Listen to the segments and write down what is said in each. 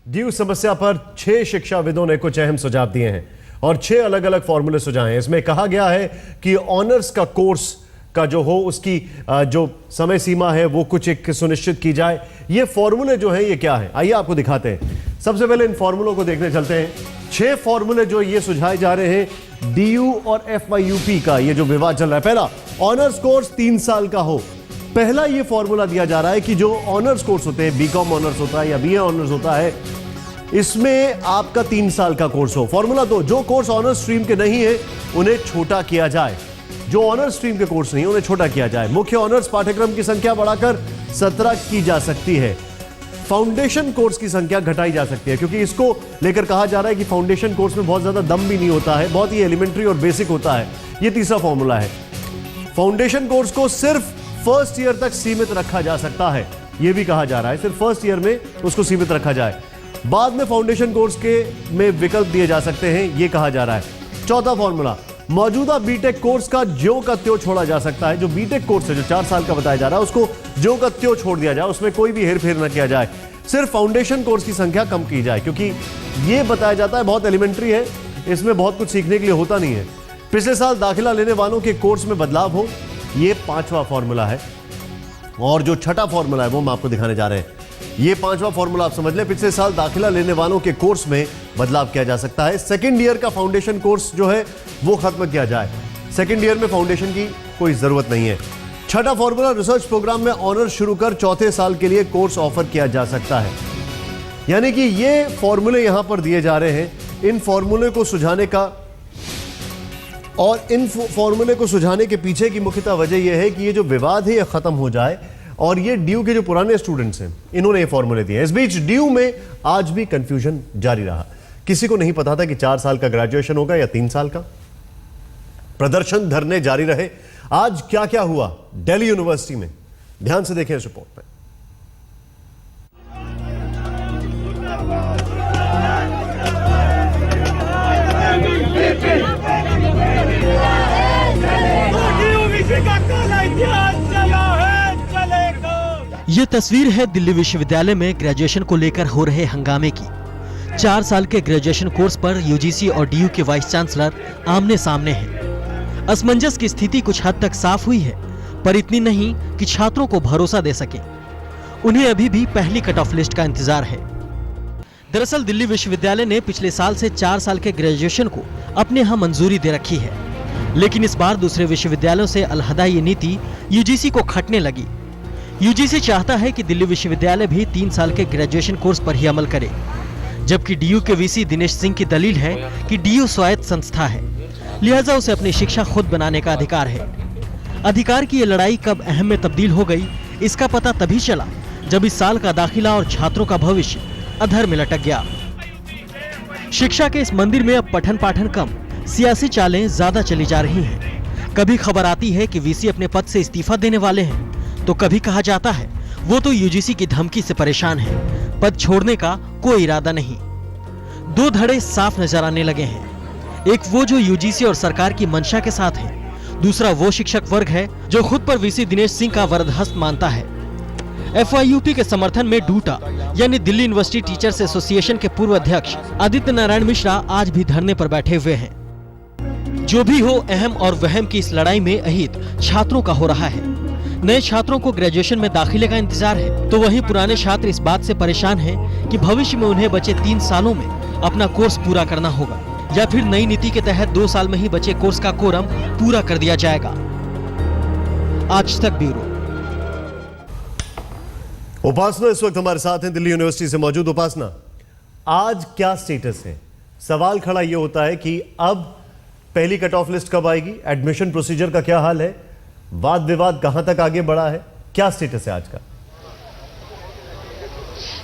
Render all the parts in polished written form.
Due समस्या पर 6 शिक्षाविदों ने कुछ अहम सुझाव दिए हैं और 6 अलग अलग फॉर्मूले सुझाए हैं। इसमें कहा गया है कि ऑनर्स का कोर्स का जो हो उसकी जो समय सीमा है वो कुछ एक सुनिश्चित की जाए। ये फॉर्मूले जो है ये क्या है, आइए आपको दिखाते हैं। सबसे पहले इन फॉर्मूलों को देखने चलते हैं। 6 फॉर्मूले जो ये सुझाए जा रहे हैं डीयू और FYUP का ये जो विवाद चल रहा है। पहला, ऑनर्स कोर्स 3 साल का हो। पहला ये फॉर्मूला दिया जा रहा है कि जो ऑनर्स कोर्स होते हैं, बीकॉम ऑनर्स होता है या BA ऑनर्स होता है, इसमें आपका 3 साल का कोर्स हो। फॉर्मूला 2, जो कोर्स ऑनर्स स्ट्रीम के नहीं है उन्हें छोटा किया जाए। जो ऑनर्स स्ट्रीम के कोर्स नहीं है उन्हें छोटा किया जाए। मुख्य ऑनर्स पाठ्यक्रम की संख्या बढ़ाकर 17 की जा सकती है। फाउंडेशन कोर्स की संख्या घटाई जा सकती है, क्योंकि इसको लेकर कहा जा रहा है कि फाउंडेशन कोर्स में बहुत ज्यादा दम भी नहीं होता है, बहुत ही एलिमेंट्री और बेसिक होता है। यह तीसरा फॉर्मूला है। फाउंडेशन कोर्स को सिर्फ फर्स्ट ईयर तक सीमित रखा जा सकता है, यह भी कहा जा रहा है, सिर्फ फर्स्ट ईयर में उसको सीमित रखा जाए। बाद में फाउंडेशन कोर्स के में विकल्प दिए जा सकते हैं, यह कहा जा रहा है। चौथा फॉर्मूला, मौजूदा बीटेक कोर्स का ज्यों का त्यों छोड़ा जा सकता है। जो बीटेक कोर्स है जो 4 साल का बताया जा रहा है उसको ज्यों का त्यों छोड़ दिया जाए, उसमें कोई भी हेरफेर न किया जाए। सिर्फ फाउंडेशन कोर्स की संख्या कम की जाए, क्योंकि यह बताया जाता है बहुत एलिमेंट्री है, इसमें बहुत कुछ सीखने के लिए होता नहीं है। पिछले साल दाखिला लेने वालों के कोर्स में बदलाव हो, यह 5वां फॉर्मूला है। और जो छठा फॉर्मूला है वो हम आपको दिखाने जा रहे हैं। यह 5वां फॉर्मूला आप समझ लें, पिछले साल दाखिला लेने वालों के कोर्स में बदलाव किया जा सकता है। सेकेंड ईयर का फाउंडेशन कोर्स जो है वो खत्म किया जाए। सेकेंड ईयर में फाउंडेशन की कोई जरूरत नहीं है। छठा फॉर्मूला, रिसर्च प्रोग्राम में ऑनर्स शुरू कर चौथे साल के लिए कोर्स ऑफर किया जा सकता है। यानी कि ये फॉर्मूले यहां पर दिए जा रहे हैं। इन फॉर्मूले को सुझाने का और इन फॉर्मूले को सुझाने के पीछे की मुख्यतः वजह यह है कि ये जो विवाद है ये खत्म हो जाए, और ये ड्यू के जो पुराने स्टूडेंट्स हैं इन्होंने ये फॉर्मूले दिए। इस बीच ड्यू में आज भी कंफ्यूजन जारी रहा। किसी को नहीं पता था कि 4 साल का ग्रेजुएशन होगा या 3 साल का। प्रदर्शन धरने जारी रहे। आज क्या क्या हुआ दिल्ली यूनिवर्सिटी में, ध्यान से देखें इस रिपोर्ट में। ये तस्वीर है दिल्ली विश्वविद्यालय में ग्रेजुएशन को लेकर हो रहे हंगामे की। 4 साल के ग्रेजुएशन कोर्स पर यूजीसी और डीयू के वाइस चांसलर आमने सामने हैं। असमंजस की स्थिति कुछ हद तक साफ हुई है, पर इतनी नहीं कि छात्रों को भरोसा दे सके। उन्हें अभी भी पहली कट ऑफ लिस्ट का इंतजार है। दरअसल दिल्ली विश्वविद्यालय ने पिछले साल से 4 साल के ग्रेजुएशन को अपने यहाँ मंजूरी दे रखी है, लेकिन इस बार दूसरे विश्वविद्यालयों से अलहदा ये नीति यूजीसी को खटने लगी। यूजीसी चाहता है कि दिल्ली विश्वविद्यालय भी 3 साल के ग्रेजुएशन कोर्स पर ही अमल करे, जबकि डीयू के वीसी दिनेश सिंह की दलील है कि डीयू स्वायत्त संस्था है, लिहाजा उसे अपनी शिक्षा खुद बनाने का अधिकार है। अधिकार की ये लड़ाई कब अहम में तब्दील हो गई, इसका पता तभी चला जब इस साल का दाखिला और छात्रों का भविष्य अधर में लटक गया। शिक्षा के इस मंदिर में अब पठन पाठन कम, सियासी चालें ज्यादा चली जा रही हैं। कभी खबर आती है कि वीसी अपने पद से इस्तीफा देने वाले हैं, तो कभी कहा जाता है वो तो यूजीसी की धमकी से परेशान है, पद छोड़ने का कोई इरादा नहीं। 2 धड़े साफ नजर आने लगे हैं। एक वो जो यूजीसी और सरकार की मंशा के साथ है, दूसरा वो शिक्षक वर्ग है जो खुद पर वीसी दिनेश सिंह का वरदहस्त मानता है। FYUP के समर्थन में डूटा यानी दिल्ली यूनिवर्सिटी टीचर्स एसोसिएशन के पूर्व अध्यक्ष आदित्य नारायण मिश्रा आज भी धरने पर बैठे हुए हैं। जो भी हो, अहम और वहम की इस लड़ाई में अहित छात्रों का हो रहा है। नए छात्रों को ग्रेजुएशन में दाखिले का इंतजार है, तो वहीं पुराने छात्र इस बात से परेशान हैं कि भविष्य में उन्हें बचे 3 सालों में अपना कोर्स पूरा करना होगा, या फिर नई नीति के तहत 2 साल में ही बचे कोर्स का कोरम पूरा कर दिया जाएगा। आज तक ब्यूरो। उपासना इस वक्त हमारे साथ हैं दिल्ली यूनिवर्सिटी से मौजूद। उपासना, आज क्या स्टेटस है? सवाल खड़ा यह होता है कि अब पहली कट ऑफ लिस्ट कब आएगी, एडमिशन प्रोसीजर का क्या हाल है, वाद विवाद कहां तक आगे बढ़ा है, क्या स्टेटस है आज का?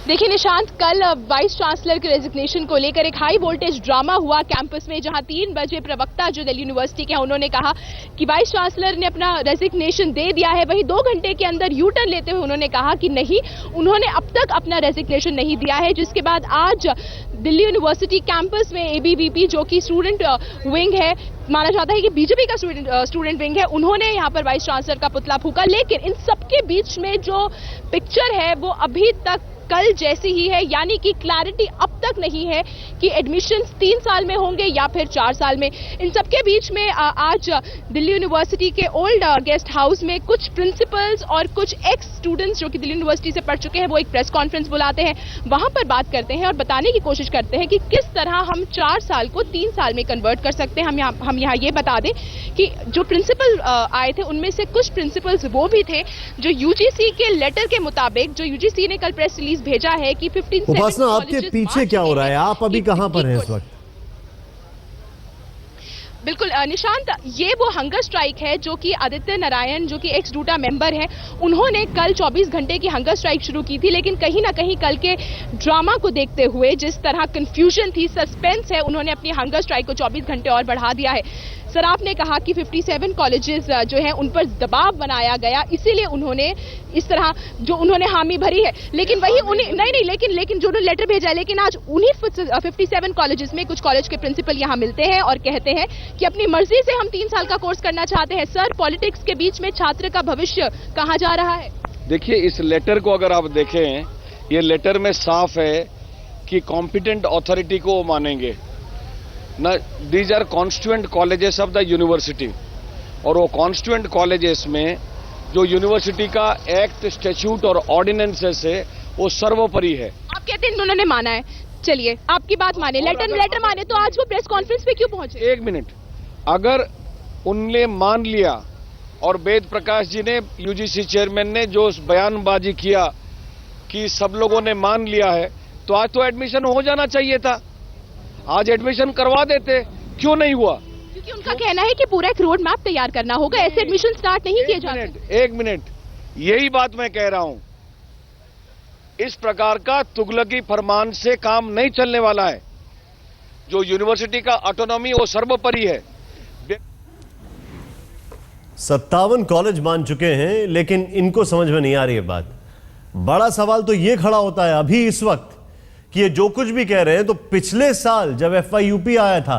देखिए निशांत, कल वाइस चांसलर के रेजिग्नेशन को लेकर एक हाई वोल्टेज ड्रामा हुआ कैंपस में, जहां 3 बजे प्रवक्ता जो दिल्ली यूनिवर्सिटी के हैं उन्होंने कहा कि वाइस चांसलर ने अपना रेजिग्नेशन दे दिया है। वहीं 2 घंटे के अंदर यू टर्न लेते हुए उन्होंने कहा कि नहीं, उन्होंने अब तक अपना रेजिग्नेशन नहीं दिया है। जिसके बाद आज दिल्ली यूनिवर्सिटी कैंपस में ABVP जो कि स्टूडेंट विंग है, माना जाता है कि बीजेपी का स्टूडेंट विंग है, उन्होंने यहाँ पर वाइस चांसलर का पुतला फूंका। लेकिन इन सबके बीच में जो पिक्चर है वो अभी तक कल जैसी ही है, यानी कि क्लैरिटी अब तक नहीं है कि एडमिशंस 3 साल में होंगे या फिर 4 साल में। इन सबके बीच में आज दिल्ली यूनिवर्सिटी के ओल्ड गेस्ट हाउस में कुछ प्रिंसिपल्स और कुछ एक्स स्टूडेंट्स जो कि दिल्ली यूनिवर्सिटी से पढ़ चुके हैं, वो एक प्रेस कॉन्फ्रेंस बुलाते हैं, वहां पर बात करते हैं और बताने की कोशिश करते हैं कि किस तरह हम 4 साल को 3 साल में कन्वर्ट कर सकते हैं। हम यहाँ ये बता दें कि जो प्रिंसिपल आए थे उनमें से कुछ प्रिंसिपल्स वो भी थे जो यूजीसी के लेटर के मुताबिक, जो यूजीसी ने कल प्रेस रिलीज भेजा है कि 15 उपासना, आपके पीछे क्या हो रहा है? आप अभी कहां पर हैं इस वक्त? बिल्कुल निशांत, ये वो हंगर स्ट्राइक है जो कि आदित्य नारायण, जो कि एक्स डूटा मेंबर है, उन्होंने कल 24 घंटे की हंगर स्ट्राइक शुरू की थी, लेकिन कहीं ना कहीं कल के ड्रामा को देखते हुए, जिस तरह कंफ्यूजन थी, सस्पेंस है, उन्होंने अपनी हंगर स्ट्राइक को 24 घंटे और बढ़ा दिया है। सराफ ने कहा कि 57 कॉलेजेस जो हैं उन पर दबाव बनाया गया, इसीलिए उन्होंने इस तरह जो उन्होंने हामी भरी है। लेकिन वही उन्हें नहीं, लेकिन जो उन्होंने लेटर भेजा है, लेकिन आज उन्हीं 57 कॉलेजेस में कुछ कॉलेज के प्रिंसिपल यहाँ मिलते हैं और कहते हैं कि अपनी मर्जी से हम 3 साल का कोर्स करना चाहते हैं। सर, पॉलिटिक्स के बीच में छात्र का भविष्य कहाँ जा रहा है? देखिए, इस लेटर को अगर आप देखें, ये लेटर में साफ है कि कॉम्पिटेंट अथॉरिटी को मानेंगे ना। These are constituent colleges of the university, और वो कॉन्स्टिट्यूएंट कॉलेजेस में जो यूनिवर्सिटी का एक्ट, स्टैट्यूट और ऑर्डिनेंसेस है वो सर्वोपरि है। आप कहते हैं उन्होंने माना है, चलिए आपकी बात माने, लेटर माने, तो आज वो प्रेस कॉन्फ्रेंस पे क्यों पहुंचे? एक मिनट, अगर उनने मान लिया और वेद प्रकाश जी ने, यूजीसी चेयरमैन ने जो बयानबाजी किया कि सब लोगों ने मान लिया है, तो आज तो एडमिशन हो जाना चाहिए था। आज एडमिशन करवा देते, क्यों नहीं हुआ? क्योंकि उनका कहना है कि पूरा एक रोड मैप तैयार करना होगा, ऐसे एडमिशन स्टार्ट नहीं किए जा सकते। एक मिनट, यही बात मैं कह रहा हूं। इस प्रकार का तुगलकी फरमान से काम नहीं चलने वाला है। जो यूनिवर्सिटी का ऑटोनॉमी वो सर्वोपरि है। 57 कॉलेज मान चुके हैं, लेकिन इनको समझ में नहीं आ रही है बात। बड़ा सवाल तो यह खड़ा होता है अभी इस वक्त कि ये जो कुछ भी कह रहे हैं, तो पिछले साल जब FYUP आया था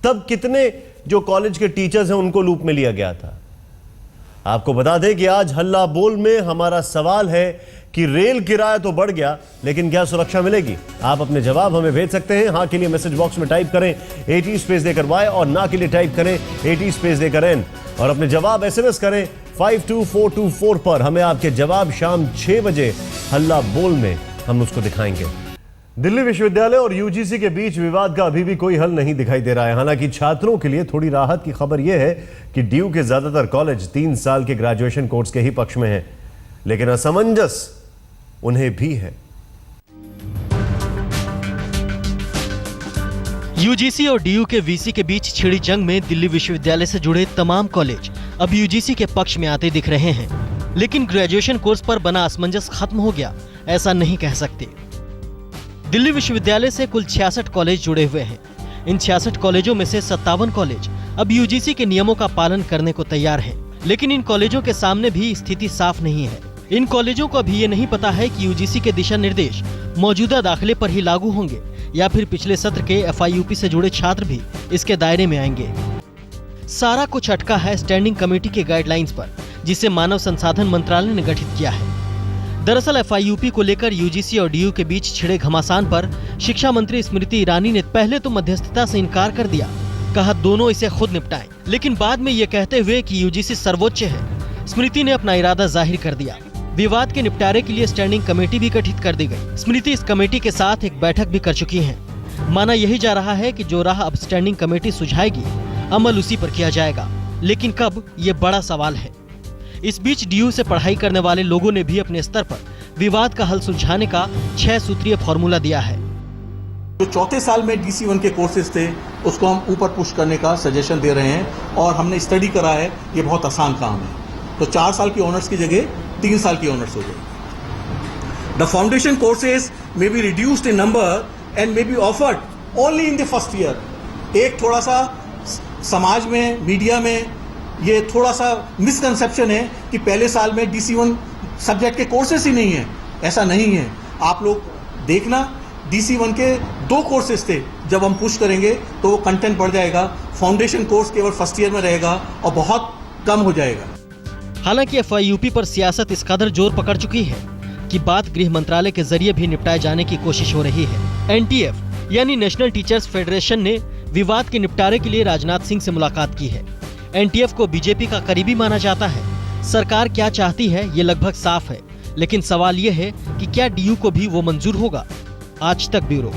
तब कितने जो कॉलेज के टीचर्स हैं उनको लूप में लिया गया था। आपको बता दें कि आज हल्ला बोल में हमारा सवाल है कि रेल किराया तो बढ़ गया, लेकिन क्या सुरक्षा मिलेगी? आप अपने जवाब हमें भेज सकते हैं। हाँ के लिए मैसेज बॉक्स में टाइप करें 80 स्पेस देकर Y, और ना के लिए टाइप करें 80 स्पेस देकर N, और अपने जवाब SMS करें 52424 पर। हमें आपके जवाब शाम 6 बजे हल्ला बोल में हम उसको दिखाएंगे। दिल्ली विश्वविद्यालय और यूजीसी के बीच विवाद का अभी भी कोई हल नहीं दिखाई दे रहा है। हालांकि छात्रों के लिए थोड़ी राहत की खबर यह है कि डीयू के ज्यादातर कॉलेज 3 साल के ग्रेजुएशन कोर्स के ही पक्ष में हैं, लेकिन असमंजस उन्हें भी है। यूजीसी और डीयू के वीसी के बीच छिड़ी जंग में दिल्ली विश्वविद्यालय से जुड़े तमाम कॉलेज अब यूजीसी के पक्ष में आते दिख रहे हैं, लेकिन ग्रेजुएशन कोर्स पर बना असमंजस खत्म हो गया, ऐसा नहीं कह सकते। दिल्ली विश्वविद्यालय से कुल 66 कॉलेज जुड़े हुए हैं। इन 66 कॉलेजों में से 57 कॉलेज अब यूजीसी के नियमों का पालन करने को तैयार हैं, लेकिन इन कॉलेजों के सामने भी स्थिति साफ नहीं है। इन कॉलेजों को अभी ये नहीं पता है कि यूजीसी के दिशा निर्देश मौजूदा दाखिले पर ही लागू होंगे या फिर पिछले सत्र के FYUP से जुड़े छात्र भी इसके दायरे में आएंगे। सारा कुछ अटका है स्टैंडिंग कमेटी के गाइडलाइंस पर, जिसे मानव संसाधन मंत्रालय ने गठित किया है। दरअसल FYUP को लेकर यूजीसी और डीयू के बीच छिड़े घमासान पर शिक्षा मंत्री स्मृति ईरानी ने पहले तो मध्यस्थता से इनकार कर दिया, कहा दोनों इसे खुद निपटाएं, लेकिन बाद में ये कहते हुए कि यूजीसी सर्वोच्च है, स्मृति ने अपना इरादा जाहिर कर दिया। विवाद के निपटारे के लिए स्टैंडिंग कमेटी भी गठित कर दी गई। स्मृति इस कमेटी के साथ एक बैठक भी कर चुकी हैं। माना यही जा रहा है कि जो राह अब स्टैंडिंग कमेटी सुझाएगी, अमल उसी पर किया जाएगा, लेकिन कब, ये बड़ा सवाल है। इस बीच डीयू से पढ़ाई करने वाले लोगों ने भी अपने स्तर पर विवाद का हल सुलझाने का 6 सूत्रीय फॉर्मूला दिया है। जो चौथे साल में DC1 के कोर्सेज थे उसको हम ऊपर पुश करने का सजेशन दे रहे हैं, और हमने स्टडी करा है, ये बहुत आसान काम है। तो 4 साल की ऑनर्स की जगह 3 साल की ऑनर्स हो गई। The foundation courses may be reduced in number and may be offered only in the first year. एक थोड़ा सा समाज में, मीडिया में ये थोड़ा सा मिसकंसेप्शन है कि पहले साल में DC1 सब्जेक्ट के कोर्सेज ही नहीं है। ऐसा नहीं है। आप लोग देखना, DC1 के 2 कोर्सेज थे, जब हम पुश करेंगे तो वो कंटेंट बढ़ जाएगा। फाउंडेशन कोर्स केवल फर्स्ट ईयर में रहेगा और बहुत कम हो जाएगा। हालांकि FYUP पर सियासत इस कदर जोर पकड़ चुकी है की बात गृह मंत्रालय के जरिए भी निपटाए जाने की कोशिश हो रही है। एनटीएफ यानी नेशनल टीचर्स फेडरेशन ने विवाद के निपटारे के लिए राजनाथ सिंह से मुलाकात की है। एनटीएफ को बीजेपी का करीबी माना जाता है। सरकार क्या चाहती है ये लगभग साफ है, लेकिन सवाल ये है कि क्या डीयू को भी वो मंजूर होगा। आज तक ब्यूरो।